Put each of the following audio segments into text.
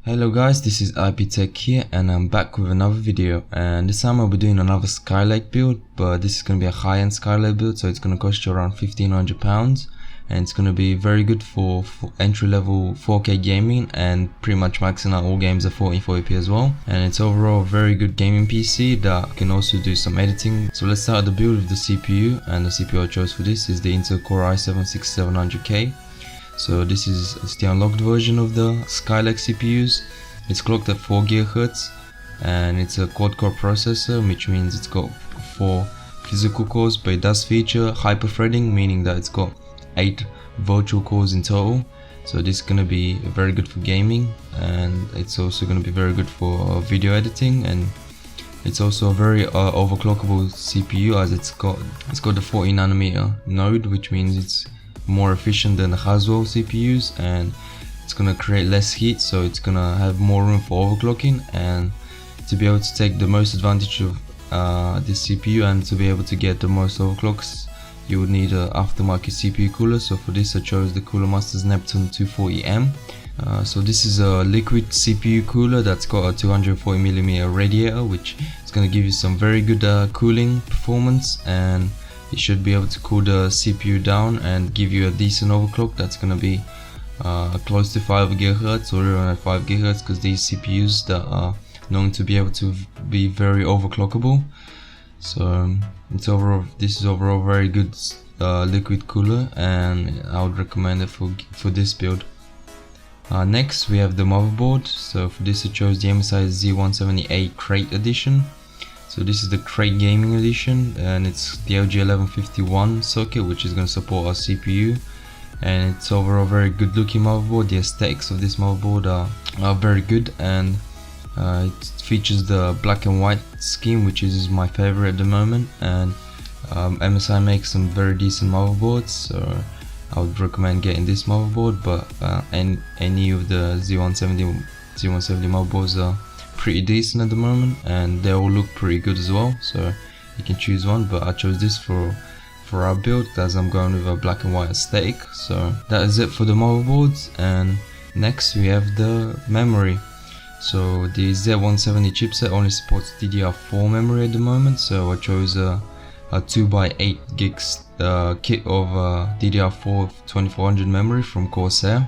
Hello guys, this is IPTech here and I'm back with another video, and this time I'll be doing another Skylake build, but this is going to be a high-end Skylake build, so it's going to cost you around £1,500 and it's going to be very good for entry-level 4K gaming and pretty much maxing out all games at 1440p as well. And it's overall a very good gaming PC that can also do some editing. So let's start the build with the CPU, and the CPU I chose for this is the Intel Core i7-6700K. So this is the unlocked version of the Skylake CPUs. It's clocked at 4 GHz and it's a quad-core processor, which means it's got 4 physical cores, but it does feature hyperthreading, meaning that it's got 8 virtual cores in total. So this is going to be very good for gaming, and it's also going to be very good for video editing, and it's also a very overclockable CPU, as it's got the 40nm node, which means it's more efficient than the Haswell CPUs, and it's gonna create less heat, so it's gonna have more room for overclocking. And to be able to take the most advantage of this CPU and to be able to get the most overclocks, you would need an aftermarket CPU cooler. So for this I chose the Cooler Master's Nepton 240M. So this is a liquid CPU cooler that's got a 240mm radiator, which is gonna give you some very good cooling performance, and it should be able to cool the CPU down and give you a decent overclock that's going to be close to 5 GHz or even at 5 GHz, because these CPUs that are known to be able to be very overclockable. So this is overall very good liquid cooler, and I would recommend it for this build. Next we have the motherboard. So for this I chose the MSI Z178 Krait edition. So this is the Krait Gaming Edition, and it's the LG1151 socket, which is going to support our CPU, and it's overall very good looking motherboard. The aesthetics of this motherboard are very good, and it features the black and white scheme, which is my favorite at the moment. And MSI makes some very decent motherboards, so I would recommend getting this motherboard, but any of the Z170 motherboards are pretty decent at the moment, and they all look pretty good as well, so you can choose one, but I chose this for our build as I'm going with a black and white aesthetic. So that is it for the motherboards. And next we have the memory. So the Z170 chipset only supports DDR4 memory at the moment, so I chose a 2x8 gigs kit of DDR4 2400 memory from Corsair.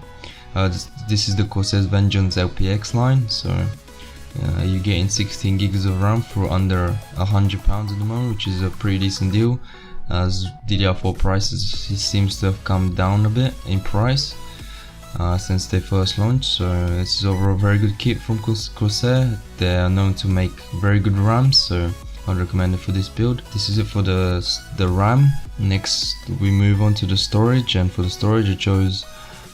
This is the Corsair's Vengence LPX line, so you're getting 16 gigs of RAM for under £100 at the moment, which is a pretty decent deal, as DDR4 prices seems to have come down a bit in price since they first launched. So this is overall a very good kit from Corsair. They are known to make very good RAM, so I'd recommend it for this build. This is it for the RAM. Next we move on to the storage, and for the storage I chose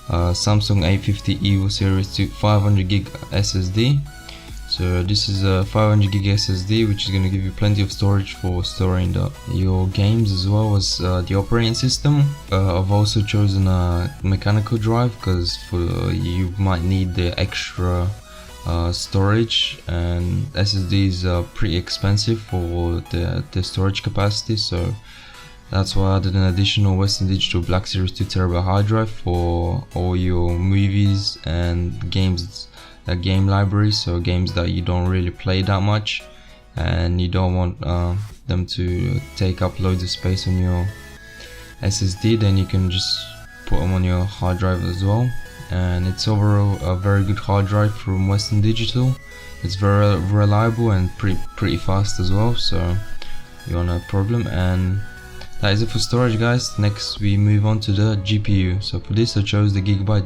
Samsung A50 EVO Series 2 500GB SSD. So this is a 500GB SSD, which is going to give you plenty of storage for storing your games as well as the operating system. I've also chosen a mechanical drive because you might need the extra storage, and SSDs are pretty expensive for the storage capacity, so that's why I added an additional Western Digital Black Series 2TB hard drive for all your movies and games. Game library, so games that you don't really play that much and you don't want them to take up loads of space on your SSD, then you can just put them on your hard drive as well. And it's overall a very good hard drive from Western Digital. It's very reliable and pretty fast as well, so you won't have a problem. And that is it for storage, guys. Next we move on to the GPU. So for this I chose the Gigabyte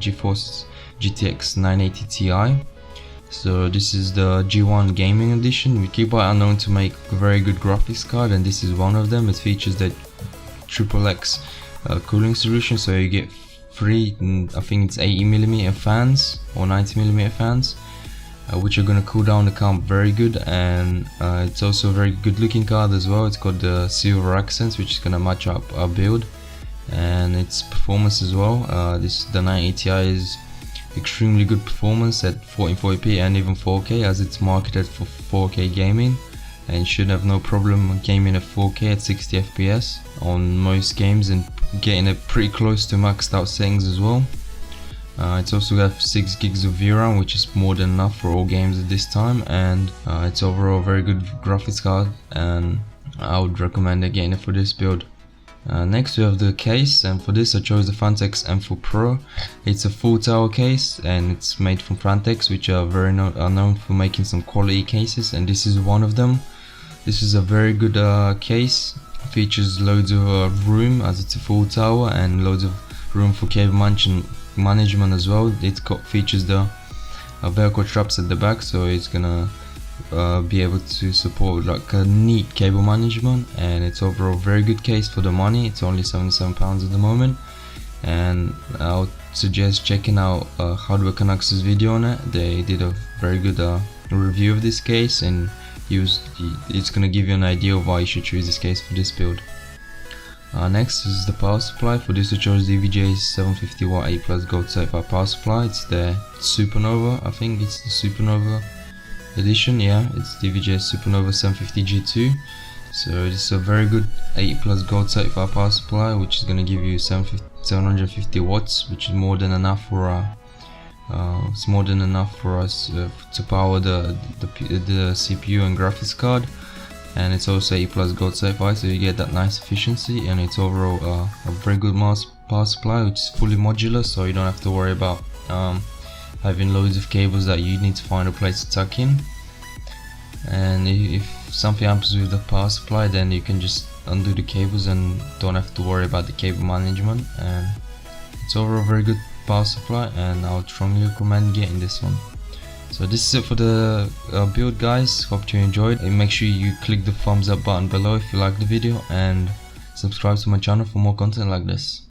GTX 980 Ti. So this is the G1 Gaming Edition. Gigabyte are known to make a very good graphics card, and this is one of them. It features the XXX cooling solution, so you get 3, I think it's 80mm fans or 90mm fans, which are going to cool down the card very good. And it's also a very good looking card as well. It's got the silver accents, which is going to match up our build, and its performance as well. The 980 Ti is extremely good performance at 1440p and even 4K, as it's marketed for 4K gaming, and should have no problem gaming at 4K at 60 FPS on most games and getting it pretty close to maxed out settings as well. It's also got 6 gigs of VRAM, which is more than enough for all games at this time, and it's overall a very good graphics card, and I would recommend getting it for this build. Next we have the case, and for this I chose the Phanteks Enthoo Pro. It's a full tower case and it's made from Phanteks, which are known for making some quality cases, and this is one of them. This is a very good case. Features loads of room as it's a full tower, and loads of room for cable management as well. Features the Velcro straps at the back, so it's gonna be able to support like a neat cable management, and it's overall very good case for the money. It's only £77 at the moment, and I would suggest checking out HardwareCanucks' video on it. They did a very good review of this case, and it's gonna give you an idea of why you should choose this case for this build. Next is the power supply. For this I chose the EVGA 750W 8+ gold certified power supply. It's the SuperNova, I think it's the SuperNova edition, yeah, it's the EVGA SuperNova 750G2. So this is a very good 8+ gold certified power supply, which is going to give you 750 watts, which is more than enough for us to power the CPU and graphics card. And it's also 8+ gold certified, so you get that nice efficiency, and it's overall a very good power supply, which is fully modular, so you don't have to worry about having loads of cables that you need to find a place to tuck in. And if something happens with the power supply, then you can just undo the cables and don't have to worry about the cable management. And it's overall a very good power supply, and I would strongly recommend getting this one. So this is it for the build, guys. Hope you enjoyed, and make sure you click the thumbs up button below if you like the video, and subscribe to my channel for more content like this.